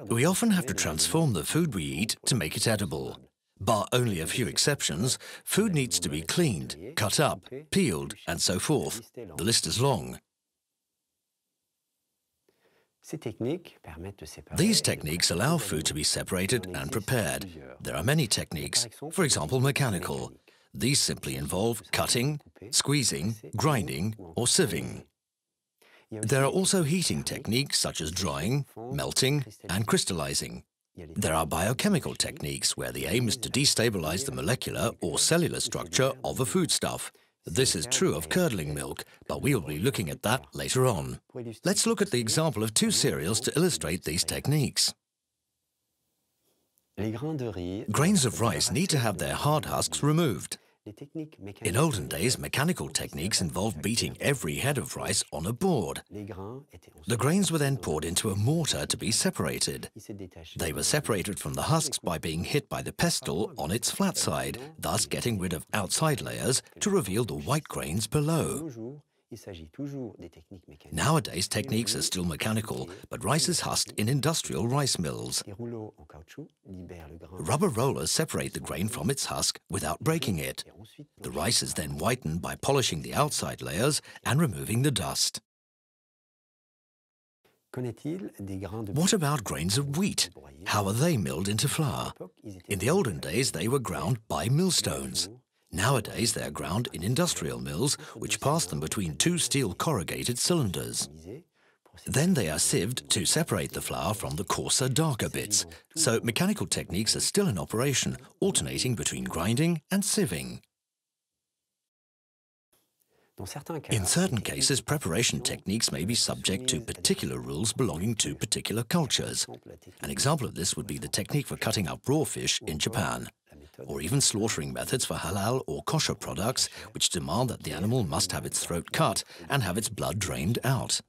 We often have to transform the food we eat to make it edible. Bar only a few exceptions, food needs to be cleaned, cut up, peeled, and so forth. The list is long. These techniques allow food to be separated and prepared. There are many techniques, for example mechanical. These simply involve cutting, squeezing, grinding, or sieving. There are also heating techniques such as drying, melting, and crystallizing. There are biochemical techniques where the aim is to destabilize the molecular or cellular structure of a foodstuff. This is true of curdling milk, but we will be looking at that later on. Let's look at the example of two cereals to illustrate these techniques. Grains of rice need to have their hard husks removed. In olden days, mechanical techniques involved beating every head of rice on a board. The grains were then poured into a mortar to be separated. They were separated from the husks by being hit by the pestle on its flat side, thus getting rid of outside layers to reveal the white grains below. Nowadays, techniques are still mechanical, but rice is husked in industrial rice mills. Rubber rollers separate the grain from its husk without breaking it. The rice is then whitened by polishing the outside layers and removing the dust. What about grains of wheat? How are they milled into flour? In the olden days, they were ground by millstones. Nowadays, they are ground in industrial mills, which pass them between two steel corrugated cylinders. Then they are sieved to separate the flour from the coarser, darker bits. So mechanical techniques are still in operation, alternating between grinding and sieving. In certain cases, preparation techniques may be subject to particular rules belonging to particular cultures. An example of this would be the technique for cutting up raw fish in Japan, or even slaughtering methods for halal or kosher products, which demand that the animal must have its throat cut and have its blood drained out.